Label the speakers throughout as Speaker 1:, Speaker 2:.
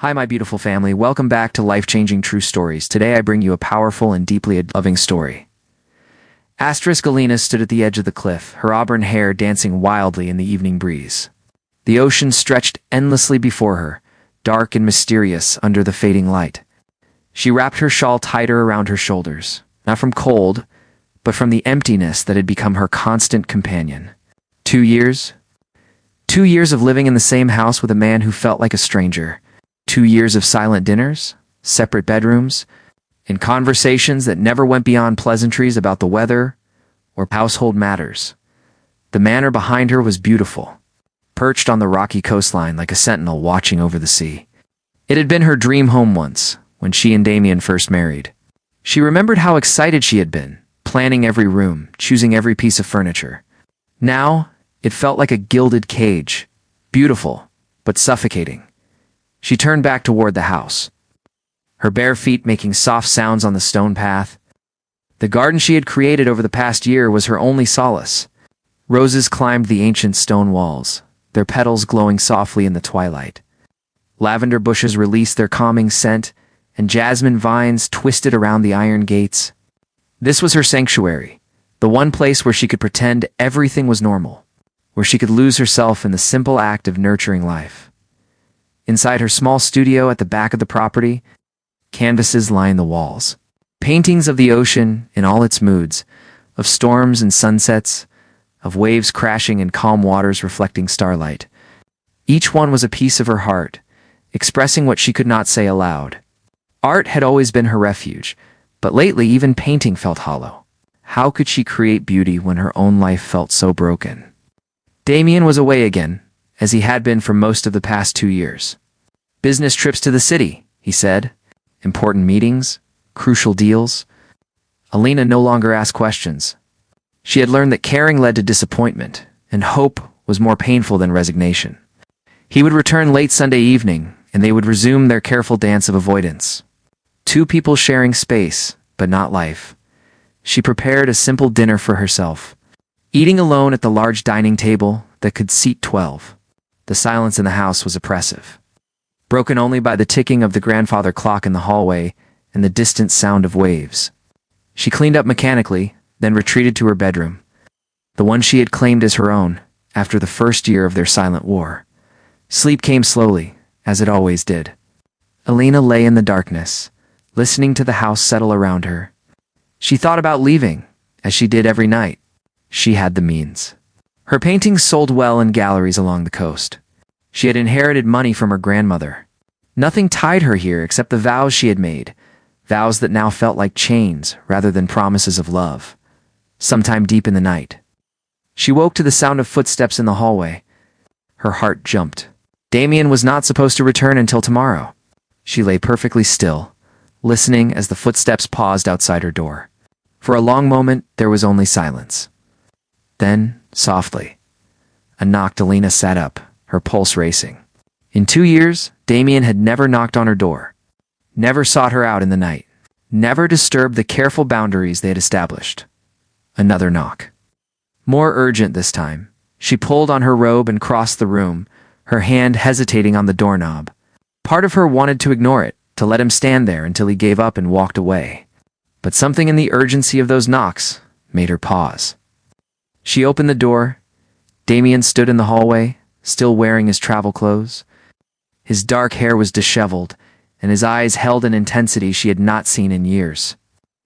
Speaker 1: Hi, my beautiful family. Welcome back to Life-Changing True Stories. Today I bring you a powerful and deeply loving story. Alina stood at the edge of the cliff, her auburn hair dancing wildly in the evening breeze. The ocean stretched endlessly before her, dark and mysterious under the fading light. She wrapped her shawl tighter around her shoulders, not from cold, but from the emptiness that had become her constant companion. 2 years? 2 years of living in the same house with a man who felt like a stranger. 2 years of silent dinners, separate bedrooms, and conversations that never went beyond pleasantries about the weather or household matters. The manor behind her was beautiful, perched on the rocky coastline like a sentinel watching over the sea. It had been her dream home once, when she and Damien first married. She remembered how excited she had been, planning every room, choosing every piece of furniture. Now, it felt like a gilded cage, beautiful, but suffocating. She turned back toward the house, her bare feet making soft sounds on the stone path. The garden she had created over the past year was her only solace. Roses climbed the ancient stone walls, their petals glowing softly in the twilight. Lavender bushes released their calming scent, and jasmine vines twisted around the iron gates. This was her sanctuary, the one place where she could pretend everything was normal, where she could lose herself in the simple act of nurturing life. Inside her small studio at the back of the property, canvases lined the walls. Paintings of the ocean in all its moods, of storms and sunsets, of waves crashing in calm waters reflecting starlight. Each one was a piece of her heart, expressing what she could not say aloud. Art had always been her refuge, but lately even painting felt hollow. How could she create beauty when her own life felt so broken? Damien was away again, as he had been for most of the past 2 years. Business trips to the city, he said. Important meetings, crucial deals. Alina no longer asked questions. She had learned that caring led to disappointment, and hope was more painful than resignation. He would return late Sunday evening, and they would resume their careful dance of avoidance. 2 people sharing space, but not life. She prepared a simple dinner for herself, eating alone at the large dining table that could seat 12. The silence in the house was oppressive, broken only by the ticking of the grandfather clock in the hallway and the distant sound of waves. She cleaned up mechanically, then retreated to her bedroom, the one she had claimed as her own after the first year of their silent war. Sleep came slowly, as it always did. Alina lay in the darkness, listening to the house settle around her. She thought about leaving, as she did every night. She had the means. Her paintings sold well in galleries along the coast. She had inherited money from her grandmother. Nothing tied her here except the vows she had made, vows that now felt like chains rather than promises of love. Sometime deep in the night, she woke to the sound of footsteps in the hallway. Her heart jumped. Damien was not supposed to return until tomorrow. She lay perfectly still, listening as the footsteps paused outside her door. For a long moment, there was only silence. Then, softly, a knock. Alina sat up, her pulse racing. In 2 years, Damien had never knocked on her door, never sought her out in the night, never disturbed the careful boundaries they had established. Another knock. More urgent this time. She pulled on her robe and crossed the room, her hand hesitating on the doorknob. Part of her wanted to ignore it, to let him stand there until he gave up and walked away. But something in the urgency of those knocks made her pause. She opened the door. Damien stood in the hallway, still wearing his travel clothes. His dark hair was disheveled, and his eyes held an intensity she had not seen in years.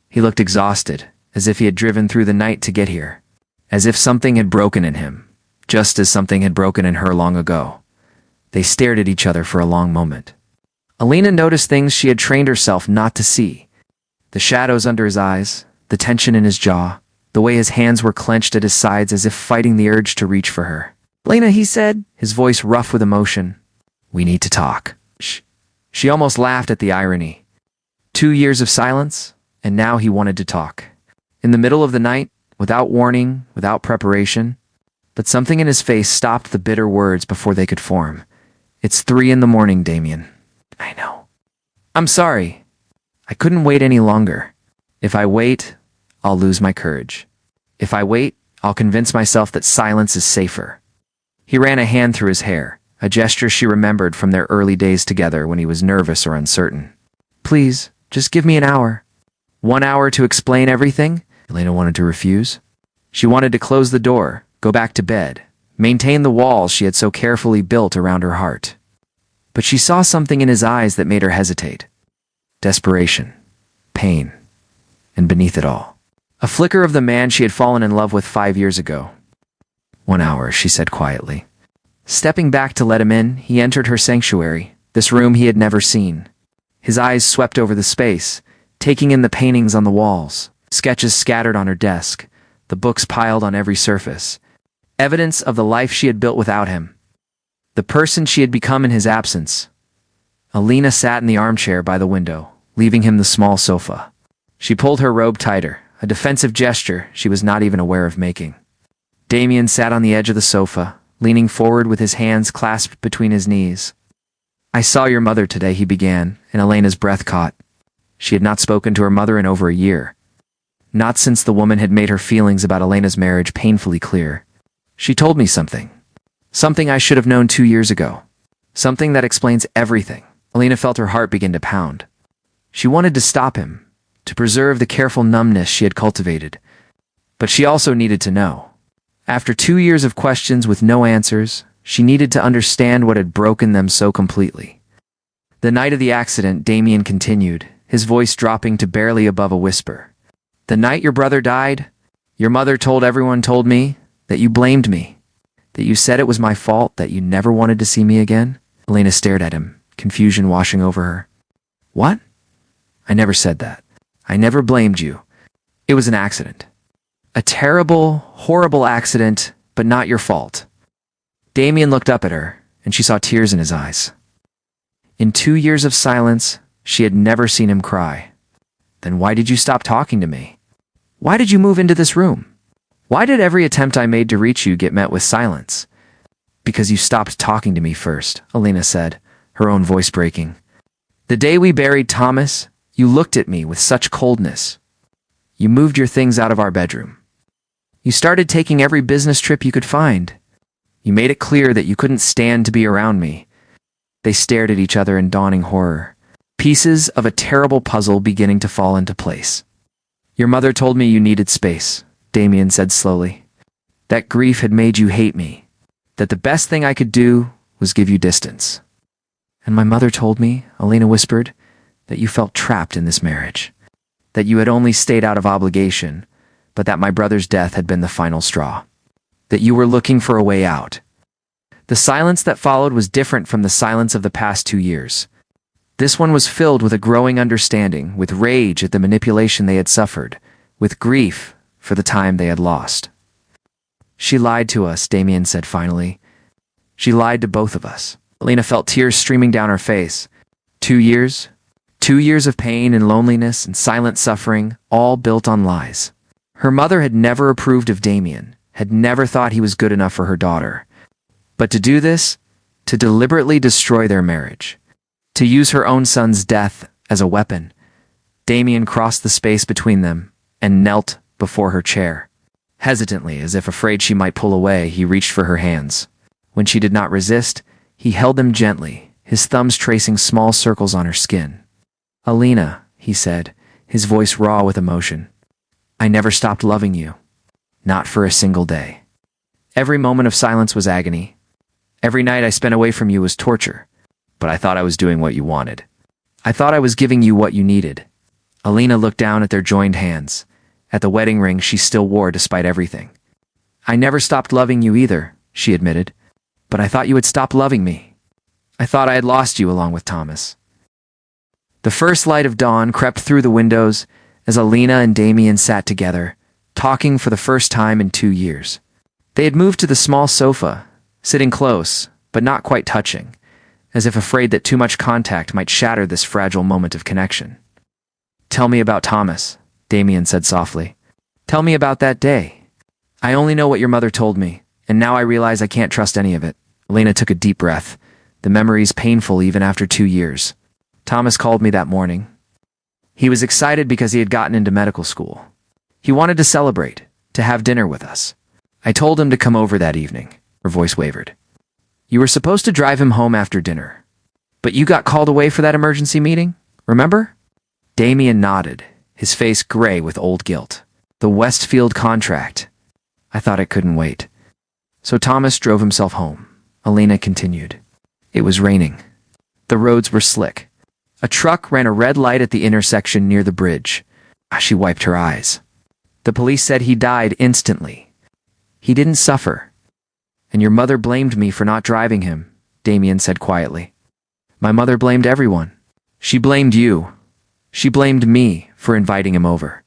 Speaker 1: He looked exhausted, as if he had driven through the night to get here, as if something had broken in him, just as something had broken in her long ago. They stared at each other for a long moment. Alina noticed things she had trained herself not to see. The shadows under his eyes, the tension in his jaw, the way his hands were clenched at his sides as if fighting the urge to reach for her. "Lena," he said, his voice rough with emotion. "We need to talk." She almost laughed at the irony. 2 years of silence, and now he wanted to talk. In the middle of the night, without warning, without preparation. But something in his face stopped the bitter words before they could form. "It's 3 a.m, Damien." "I know." "I'm sorry. I couldn't wait any longer. If I wait, I'll lose my courage. If I wait, I'll convince myself that silence is safer." He ran a hand through his hair, a gesture she remembered from their early days together when he was nervous or uncertain. "Please, just give me an hour." 1 hour to explain everything? Elena wanted to refuse. She wanted to close the door, go back to bed, maintain the walls she had so carefully built around her heart. But she saw something in his eyes that made her hesitate. Desperation, pain, and beneath it all, a flicker of the man she had fallen in love with 5 years ago. 1 hour, she said quietly. Stepping back to let him in, he entered her sanctuary, this room he had never seen. His eyes swept over the space, taking in the paintings on the walls, sketches scattered on her desk, the books piled on every surface, evidence of the life she had built without him, the person she had become in his absence. Alina sat in the armchair by the window, leaving him the small sofa. She pulled her robe tighter, a defensive gesture she was not even aware of making. Damien sat on the edge of the sofa, leaning forward with his hands clasped between his knees. "I saw your mother today," he began, and Elena's breath caught. She had not spoken to her mother in over a year. Not since the woman had made her feelings about Elena's marriage painfully clear. "She told me something. Something I should have known 2 years ago. Something that explains everything." Elena felt her heart begin to pound. She wanted to stop him, to preserve the careful numbness she had cultivated. But she also needed to know. After 2 years of questions with no answers, she needed to understand what had broken them so completely. "The night of the accident," Damien continued, his voice dropping to barely above a whisper. "The night your brother died, your mother told me that you blamed me, that you said it was my fault, that you never wanted to see me again." Elena stared at him, confusion washing over her. "What? I never said that. I never blamed you. It was an accident. A terrible, horrible accident, but not your fault." Damien looked up at her, and she saw tears in his eyes. In 2 years of silence, she had never seen him cry. "Then why did you stop talking to me? Why did you move into this room? Why did every attempt I made to reach you get met with silence?" "Because you stopped talking to me first," Elena said, her own voice breaking. "The day we buried Thomas, you looked at me with such coldness. You moved your things out of our bedroom. You started taking every business trip you could find. You made it clear that you couldn't stand to be around me." They stared at each other in dawning horror, pieces of a terrible puzzle beginning to fall into place. "Your mother told me you needed space," Damien said slowly. "That grief had made you hate me, that the best thing I could do was give you distance." "And my mother told me," Elena whispered, "that you felt trapped in this marriage, that you had only stayed out of obligation, but that my brother's death had been the final straw, that you were looking for a way out." The silence that followed was different from the silence of the past 2 years. This one was filled with a growing understanding, with rage at the manipulation they had suffered, with grief for the time they had lost. "She lied to us," Damien said finally. "She lied to both of us." Elena felt tears streaming down her face. 2 years? 2 years of pain and loneliness and silent suffering, all built on lies. Her mother had never approved of Damien, had never thought he was good enough for her daughter. But to do this, to deliberately destroy their marriage, to use her own son's death as a weapon, Damien crossed the space between them and knelt before her chair. Hesitantly, as if afraid she might pull away, he reached for her hands. When she did not resist, he held them gently, his thumbs tracing small circles on her skin. "Alina," he said, his voice raw with emotion, "I never stopped loving you. Not for a single day. Every moment of silence was agony. Every night I spent away from you was torture. But I thought I was doing what you wanted. I thought I was giving you what you needed." Alina looked down at their joined hands, at the wedding ring she still wore despite everything. "I never stopped loving you either," she admitted. "But I thought you had stopped loving me. I thought I had lost you along with Thomas." The first light of dawn crept through the windows as Alina and Damien sat together, talking for the first time in 2 years. They had moved to the small sofa, sitting close, but not quite touching, as if afraid that too much contact might shatter this fragile moment of connection. "Tell me about Thomas," Damien said softly. "Tell me about that day. I only know what your mother told me, and now I realize I can't trust any of it." Elena took a deep breath, the memories painful even after 2 years. "Thomas called me that morning. He was excited because he had gotten into medical school. He wanted to celebrate, to have dinner with us. I told him to come over that evening." Her voice wavered. You were supposed to drive him home after dinner. But you got called away for that emergency meeting, remember? Damien nodded, his face gray with old guilt. The Westfield contract. I thought it couldn't wait. So Thomas drove himself home. Alina continued. It was raining. The roads were slick. A truck ran a red light at the intersection near the bridge. She wiped her eyes. The police said he died instantly. He didn't suffer. And your mother blamed me for not driving him, Damien said quietly. My mother blamed everyone. She blamed you. She blamed me for inviting him over.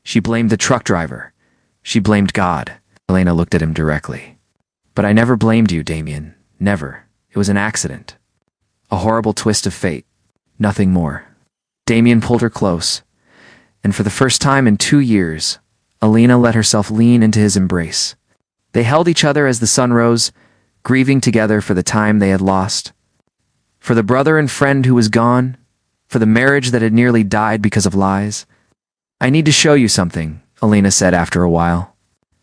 Speaker 1: She blamed the truck driver. She blamed God. Elena looked at him directly. But I never blamed you, Damien. Never. It was an accident. A horrible twist of fate. Nothing more. Damien pulled her close, and for the first time in 2 years, Alina let herself lean into his embrace. They held each other as the sun rose, grieving together for the time they had lost. For the brother and friend who was gone, for the marriage that had nearly died because of lies. I need to show you something, Alina said after a while.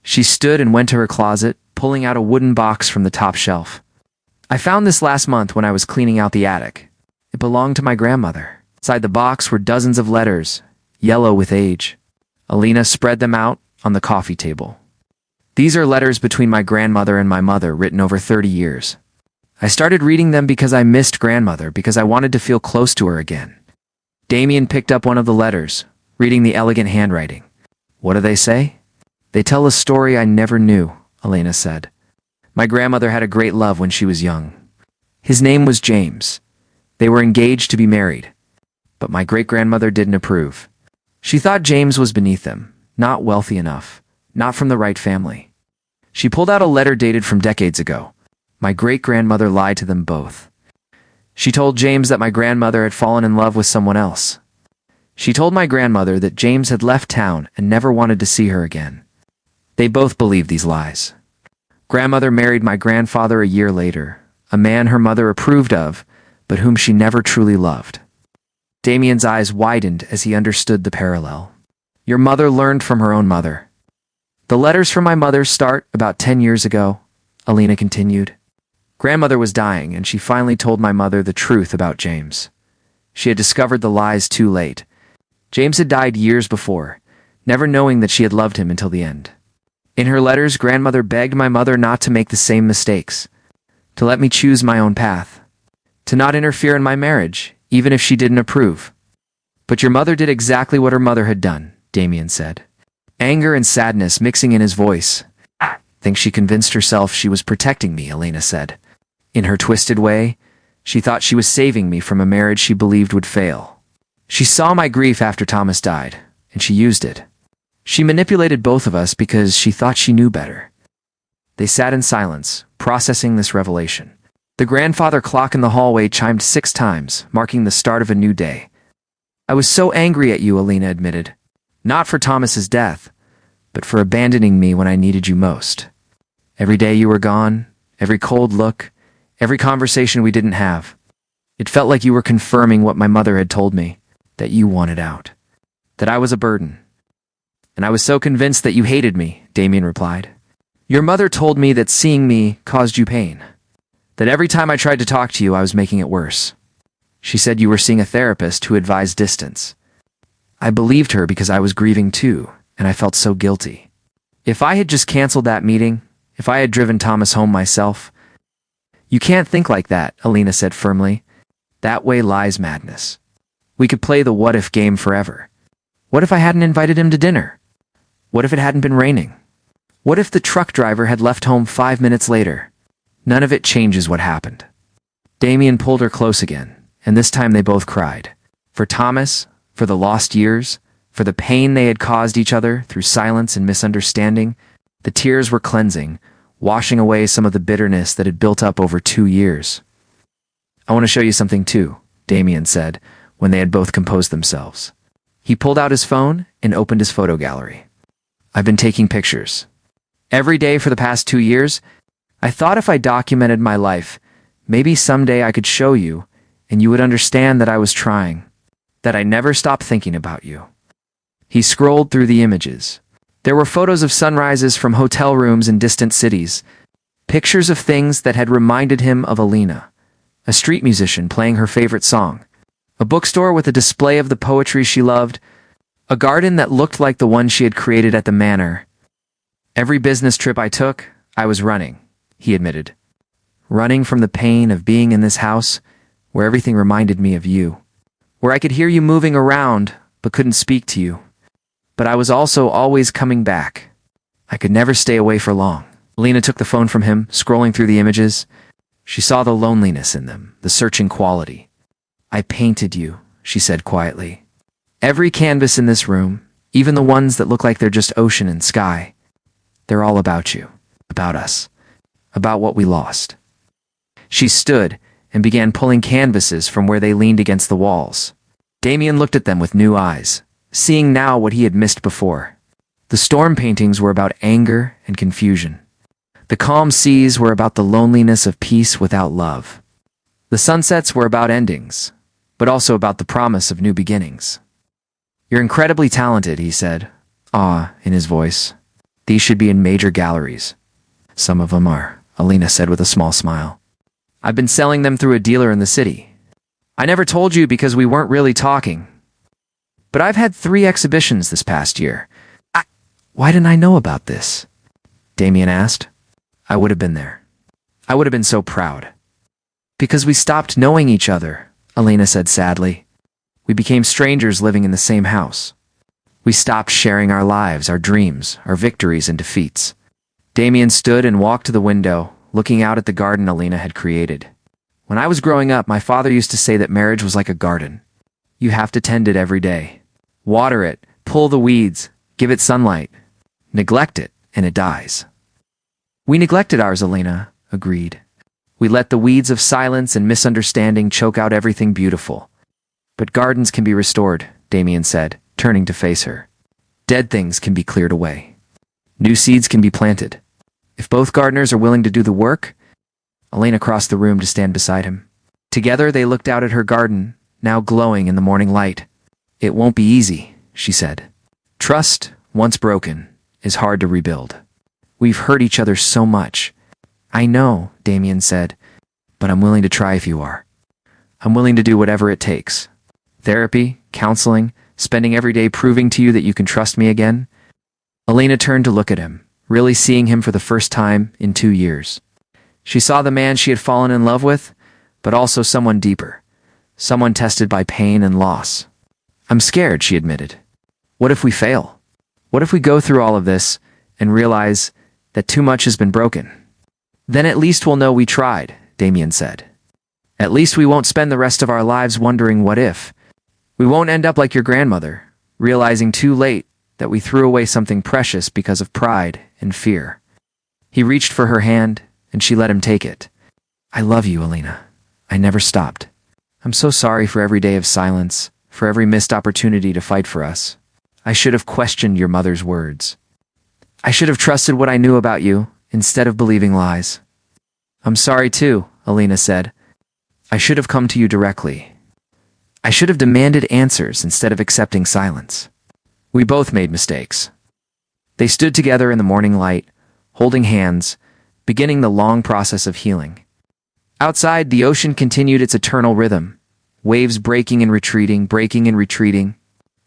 Speaker 1: She stood and went to her closet, pulling out a wooden box from the top shelf. I found this last month when I was cleaning out the attic. It belonged to my grandmother. Inside the box were dozens of letters, yellow with age. Alina spread them out on the coffee table. These are letters between my grandmother and my mother written over 30 years. I started reading them because I missed grandmother, because I wanted to feel close to her again. Damien picked up one of the letters, reading the elegant handwriting. What do they say? They tell a story I never knew, Alina said. My grandmother had a great love when she was young. His name was James. They were engaged to be married. But my great-grandmother didn't approve. She thought James was beneath them, not wealthy enough, not from the right family. She pulled out a letter dated from decades ago. My great-grandmother lied to them both. She told James that my grandmother had fallen in love with someone else. She told my grandmother that James had left town and never wanted to see her again. They both believed these lies. Grandmother married my grandfather a year later, a man her mother approved of, but whom she never truly loved. Damien's eyes widened as he understood the parallel. Your mother learned from her own mother. The letters from my mother start about 10 years ago, Alina continued. Grandmother was dying, and she finally told my mother the truth about James. She had discovered the lies too late. James had died years before, never knowing that she had loved him until the end. In her letters, grandmother begged my mother not to make the same mistakes, to let me choose my own path, to not interfere in my marriage, even if she didn't approve. But your mother did exactly what her mother had done, Damien said. Anger and sadness mixing in his voice. I think she convinced herself she was protecting me, Alina said. In her twisted way, she thought she was saving me from a marriage she believed would fail. She saw my grief after Thomas died, and she used it. She manipulated both of us because she thought she knew better. They sat in silence, processing this revelation. The grandfather clock in the hallway chimed 6 times, marking the start of a new day. I was so angry at you, Alina admitted. Not for Thomas's death, but for abandoning me when I needed you most. Every day you were gone, every cold look, every conversation we didn't have. It felt like you were confirming what my mother had told me, that you wanted out, that I was a burden. And I was so convinced that you hated me, Damien replied. Your mother told me that seeing me caused you pain, that every time I tried to talk to you, I was making it worse. She said you were seeing a therapist who advised distance. I believed her because I was grieving too, and I felt so guilty. If I had just canceled that meeting, if I had driven Thomas home myself. You can't think like that, Alina said firmly. That way lies madness. We could play the what-if game forever. What if I hadn't invited him to dinner? What if it hadn't been raining? What if the truck driver had left home 5 minutes later? None of it changes what happened. Damien pulled her close again, and this time they both cried. For Thomas, for the lost years, for the pain they had caused each other through silence and misunderstanding. The tears were cleansing, washing away some of the bitterness that had built up over 2 years. I want to show you something too, Damien said, when they had both composed themselves. He pulled out his phone and opened his photo gallery. I've been taking pictures. Every day for the past 2 years, I thought if I documented my life, maybe someday I could show you, and you would understand that I was trying, that I never stopped thinking about you. He scrolled through the images. There were photos of sunrises from hotel rooms in distant cities, Pictures of things that had reminded him of Alina. A street musician playing her favorite song. A bookstore with a display of the poetry she loved. A garden that looked like the one she had created at the manor. Every business trip I took, I was running, he admitted. Running from the pain of being in this house, where everything reminded me of you. Where I could hear you moving around, but couldn't speak to you. But I was also always coming back. I could never stay away for long. Alina took the phone from him, scrolling through the images. She saw the loneliness in them, the searching quality. I painted you, she said quietly. Every canvas in this room, even the ones that look like they're just ocean and sky, they're all about you, about us, about what we lost. She stood and began pulling canvases from where they leaned against the walls. Damien looked at them with new eyes, seeing now what he had missed before. The storm paintings were about anger and confusion. The calm seas were about the loneliness of peace without love. The sunsets were about endings, but also about the promise of new beginnings. You're incredibly talented, he said, awe in his voice. These should be in major galleries. Some of them are, Alina said with a small smile. I've been selling them through a dealer in the city. I never told you because we weren't really talking. But I've had 3 exhibitions this past year. Why didn't I know about this? Damien asked. I would have been there. I would have been so proud. Because we stopped knowing each other, Alina said sadly. We became strangers living in the same house. We stopped sharing our lives, our dreams, our victories and defeats. Damien stood and walked to the window, looking out at the garden Alina had created. When I was growing up, my father used to say that marriage was like a garden. You have to tend it every day. Water it, pull the weeds, give it sunlight. Neglect it, and it dies. We neglected ours, Alina agreed. We let the weeds of silence and misunderstanding choke out everything beautiful. But gardens can be restored, Damien said, turning to face her. Dead things can be cleared away. New seeds can be planted. If both gardeners are willing to do the work, Alina crossed the room to stand beside him. Together they looked out at her garden, now glowing in the morning light. It won't be easy, she said. Trust, once broken, is hard to rebuild. We've hurt each other so much. I know, Damien said, but I'm willing to try if you are. I'm willing to do whatever it takes. Therapy, counseling, spending every day proving to you that you can trust me again. Alina turned to look at him, really seeing him for the first time in 2 years. She saw the man she had fallen in love with, but also someone deeper, someone tested by pain and loss. I'm scared, she admitted. What if we fail? What if we go through all of this and realize that too much has been broken? Then at least we'll know we tried, Damien said. At least we won't spend the rest of our lives wondering what if. We won't end up like your grandmother, realizing too late that we threw away something precious because of pride and fear. He reached for her hand, and she let him take it. I love you, Alina. I never stopped. I'm so sorry for every day of silence, for every missed opportunity to fight for us. I should have questioned your mother's words. I should have trusted what I knew about you, instead of believing lies. I'm sorry too, Alina said. I should have come to you directly. I should have demanded answers instead of accepting silence. We both made mistakes. They stood together in the morning light, holding hands, beginning the long process of healing. Outside, the ocean continued its eternal rhythm, waves breaking and retreating,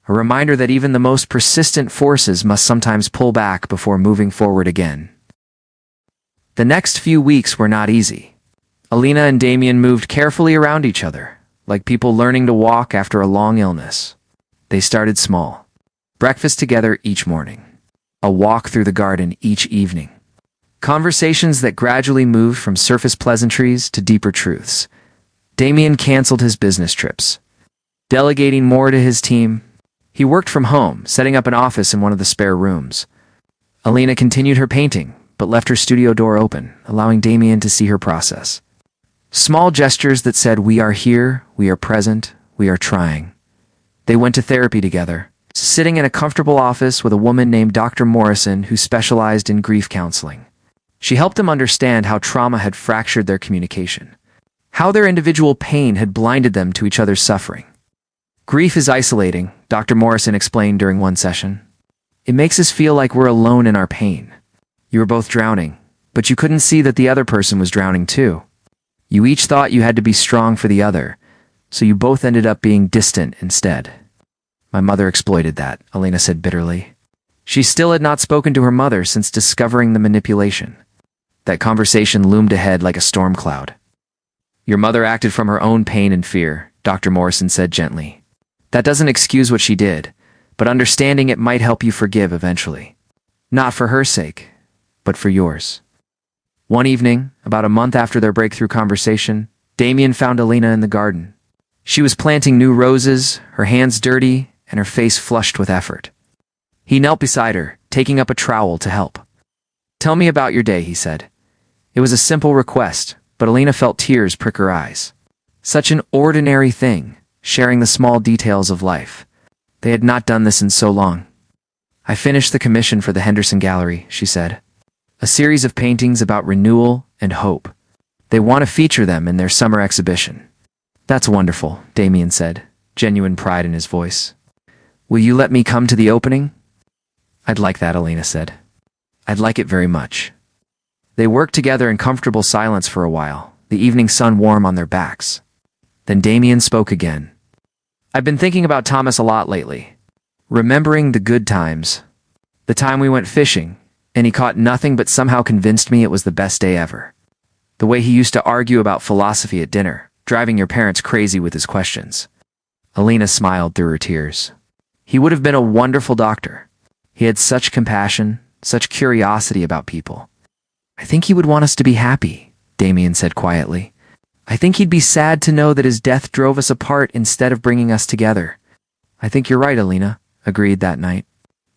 Speaker 1: a reminder that even the most persistent forces must sometimes pull back before moving forward again. The next few weeks were not easy. Alina and Damien moved carefully around each other, like people learning to walk after a long illness. They started small. Breakfast together each morning. A walk through the garden each evening. Conversations that gradually moved from surface pleasantries to deeper truths. Damien canceled his business trips, delegating more to his team. He worked from home, setting up an office in one of the spare rooms. Alina continued her painting, but left her studio door open, allowing Damien to see her process. Small gestures that said, we are here, we are present, we are trying. They went to therapy together, sitting in a comfortable office with a woman named Dr. Morrison who specialized in grief counseling. She helped them understand how trauma had fractured their communication, how their individual pain had blinded them to each other's suffering. Grief is isolating, Dr. Morrison explained during one session. It makes us feel like we're alone in our pain. You are both drowning, But you couldn't see that the other person was drowning too. You each thought you had to be strong for the other, so you both ended up being distant instead. My mother exploited that, Elena said bitterly. She still had not spoken to her mother since discovering the manipulation. That conversation loomed ahead like a storm cloud. Your mother acted from her own pain and fear, Dr. Morrison said gently. That doesn't excuse what she did, but understanding it might help you forgive eventually. Not for her sake, but for yours. One evening, about a month after their breakthrough conversation, Damien found Elena in the garden. She was planting new roses, her hands dirty, and her face flushed with effort. He knelt beside her, taking up a trowel to help. Tell me about your day, he said. It was a simple request, but Elena felt tears prick her eyes. Such an ordinary thing, sharing the small details of life. They had not done this in so long. I finished the commission for the Henderson Gallery, she said. A series of paintings about renewal and hope. They want to feature them in their summer exhibition. That's wonderful, Damien said, genuine pride in his voice. Will you let me come to the opening? I'd like that, Elena said. I'd like it very much. They worked together in comfortable silence for a while, the evening sun warm on their backs. Then Damien spoke again. I've been thinking about Thomas a lot lately. Remembering the good times. The time we went fishing, and he caught nothing but somehow convinced me it was the best day ever. The way he used to argue about philosophy at dinner, driving your parents crazy with his questions. Elena smiled through her tears. He would have been a wonderful doctor. He had such compassion, such curiosity about people. I think he would want us to be happy, Damien said quietly. I think he'd be sad to know that his death drove us apart instead of bringing us together. I think you're right, Elena, agreed that night.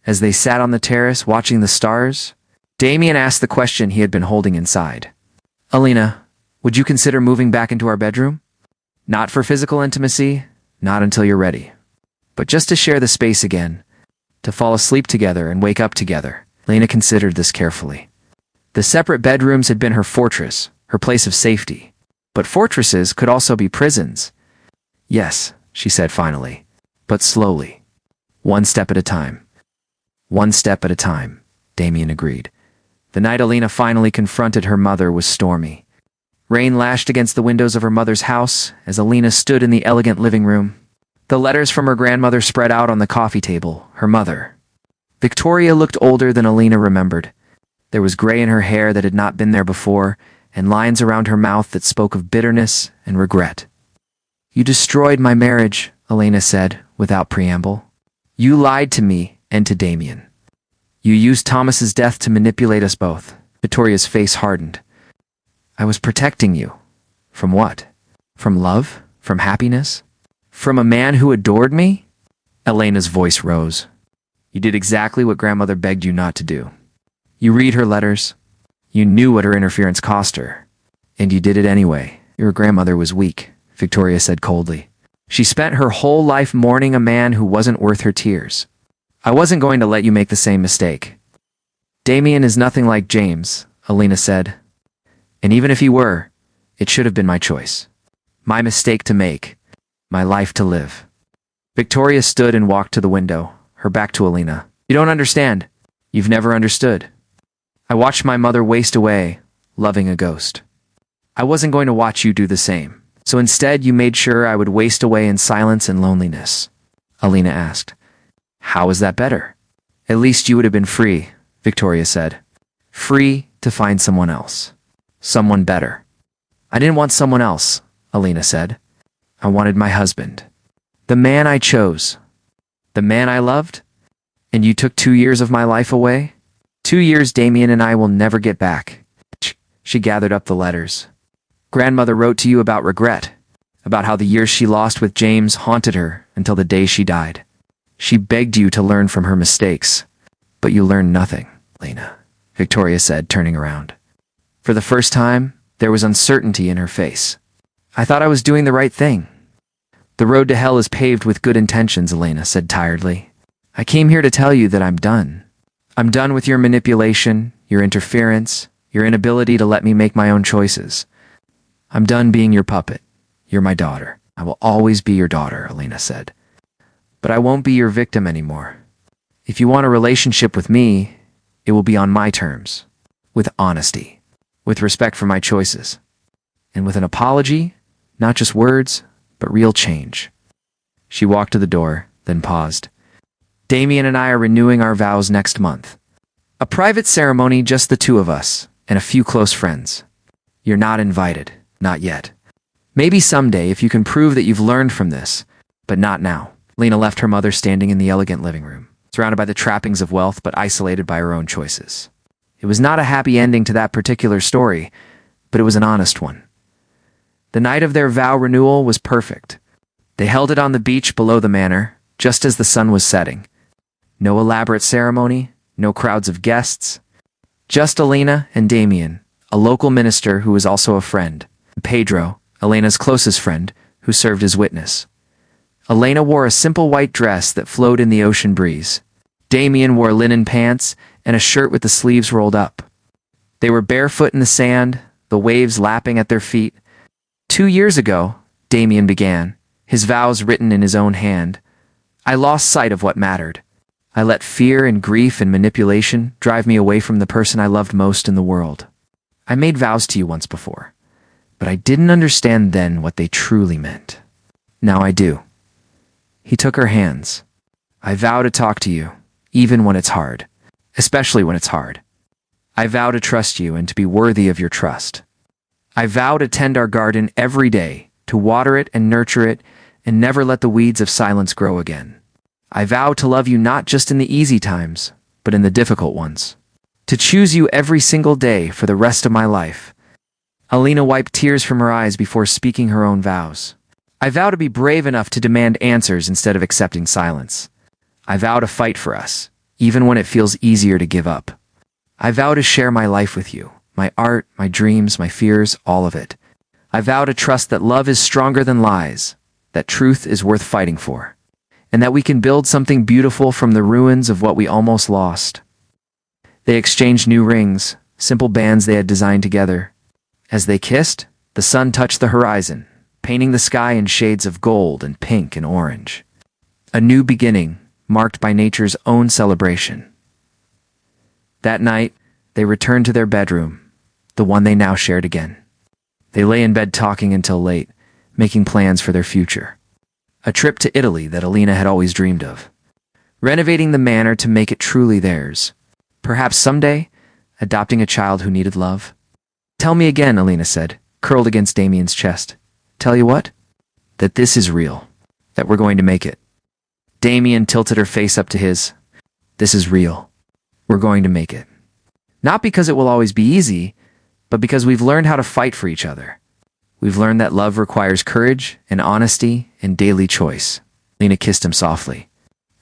Speaker 1: As they sat on the terrace watching the stars, Damien asked the question he had been holding inside. Elena, would you consider moving back into our bedroom? Not for physical intimacy, not until you're ready. But just to share the space again, to fall asleep together and wake up together. Elena considered this carefully. The separate bedrooms had been her fortress, her place of safety. But fortresses could also be prisons. Yes, she said finally, but slowly. One step at a time. One step at a time, Damien agreed. The night Elena finally confronted her mother was stormy. Rain lashed against the windows of her mother's house as Elena stood in the elegant living room. The letters from her grandmother spread out on the coffee table, her mother. Victoria looked older than Elena remembered. There was gray in her hair that had not been there before, and lines around her mouth that spoke of bitterness and regret. You destroyed my marriage, Elena said, without preamble. You lied to me and to Damien. You used Thomas's death to manipulate us both. Victoria's face hardened. I was protecting you. From what? From love? From happiness? From a man who adored me? Elena's voice rose. You did exactly what grandmother begged you not to do. You read her letters. You knew what her interference cost her. And you did it anyway. Your grandmother was weak, Victoria said coldly. She spent her whole life mourning a man who wasn't worth her tears. I wasn't going to let you make the same mistake. Damien is nothing like James, Elena said. And even if he were, it should have been my choice. My mistake to make. My life to live. Victoria stood and walked to the window, her back to Elena. You don't understand. You've never understood. I watched my mother waste away, loving a ghost. I wasn't going to watch you do the same. So instead you made sure I would waste away in silence and loneliness. Elena asked. How is that better? At least you would have been free, Victoria said. Free to find someone else. Someone better. I didn't want someone else, Elena said. I wanted my husband. The man I chose. The man I loved? And you took 2 years of my life away? 2 years Damien and I will never get back. She gathered up the letters. Grandmother wrote to you about regret, about how the years she lost with James haunted her until the day she died. She begged you to learn from her mistakes, but you learned nothing, Elena, Victoria said, turning around. For the first time, there was uncertainty in her face. I thought I was doing the right thing. The road to hell is paved with good intentions, Elena said tiredly. I came here to tell you that I'm done. I'm done with your manipulation, your interference, your inability to let me make my own choices. I'm done being your puppet. You're my daughter. I will always be your daughter, Elena said. But I won't be your victim anymore. If you want a relationship with me, it will be on my terms, with honesty. with respect for my choices, and with an apology, not just words, but real change. She walked to the door, then paused. Damien and I are renewing our vows next month. A private ceremony, just the two of us, and a few close friends. You're not invited, not yet. Maybe someday if you can prove that you've learned from this, but not now. Lena left her mother standing in the elegant living room, surrounded by the trappings of wealth but isolated by her own choices. It was not a happy ending to that particular story, but it was an honest one. The night of their vow renewal was perfect. They held it on the beach below the manor, just as the sun was setting. No elaborate ceremony, no crowds of guests. Just Elena and Damien, a local minister who was also a friend, and Pedro, Elena's closest friend, who served as witness. Elena wore a simple white dress that flowed in the ocean breeze. Damien wore linen pants and a shirt with the sleeves rolled up. They were barefoot in the sand, the waves lapping at their feet. 2 years ago, Damien began, his vows written in his own hand. I lost sight of what mattered. I let fear and grief and manipulation drive me away from the person I loved most in the world. I made vows to you once before, but I didn't understand then what they truly meant. Now I do. He took her hands. I vow to talk to you, even when it's hard, especially when it's hard. I vow to trust you and to be worthy of your trust. I vow to tend our garden every day, to water it and nurture it, and never let the weeds of silence grow again. I vow to love you not just in the easy times, but in the difficult ones. To choose you every single day for the rest of my life. Alina wiped tears from her eyes before speaking her own vows. I vow to be brave enough to demand answers instead of accepting silence. I vow to fight for us, even when it feels easier to give up. I vow to share my life with you, my art, my dreams, my fears, all of it. I vow to trust that love is stronger than lies, that truth is worth fighting for, and that we can build something beautiful from the ruins of what we almost lost. They exchanged new rings, simple bands they had designed together. As they kissed, the sun touched the horizon, painting the sky in shades of gold and pink and orange. A new beginning, marked by nature's own celebration. That night, they returned to their bedroom, the one they now shared again. They lay in bed talking until late, making plans for their future. A trip to Italy that Alina had always dreamed of. Renovating the manor to make it truly theirs. Perhaps someday, adopting a child who needed love. Tell me again, Alina said, curled against Damien's chest. Tell you what? That this is real. That we're going to make it. Damien tilted her face up to his. This is real. We're going to make it. Not because it will always be easy, but because we've learned how to fight for each other. We've learned that love requires courage and honesty and daily choice. Lena kissed him softly.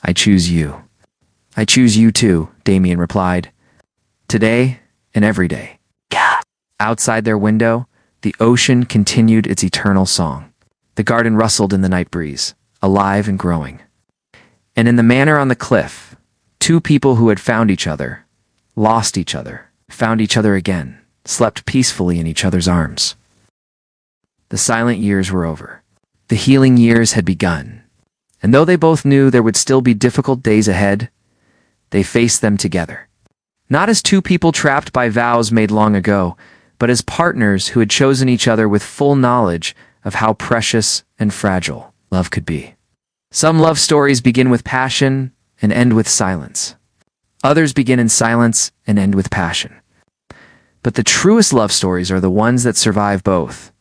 Speaker 1: I choose you. I choose you too, Damien replied. Today and every day. Outside their window, the ocean continued its eternal song. The garden rustled in the night breeze, alive and growing. And in the manor on the cliff, two people who had found each other, lost each other, found each other again, slept peacefully in each other's arms. The silent years were over. The healing years had begun. And though they both knew there would still be difficult days ahead, they faced them together. Not as two people trapped by vows made long ago, but as partners who had chosen each other with full knowledge of how precious and fragile love could be. Some love stories begin with passion and end with silence. Others begin in silence and end with passion. But the truest love stories are the ones that survive both.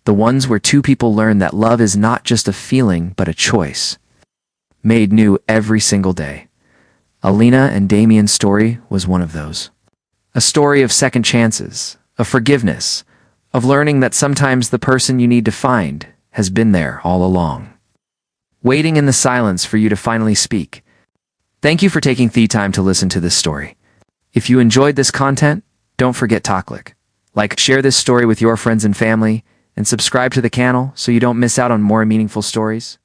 Speaker 1: The ones where two people learn that love is not just a feeling, but a choice, made new every single day. Alina and Damien's story was one of those. A story of second chances, of forgiveness, of learning that sometimes the person you need to find has been there all along, waiting in the silence for you to finally speak. Thank you for taking the time to listen to this story. If you enjoyed this content, don't forget to click like, share this story with your friends and family, and subscribe to the channel so you don't miss out on more meaningful stories.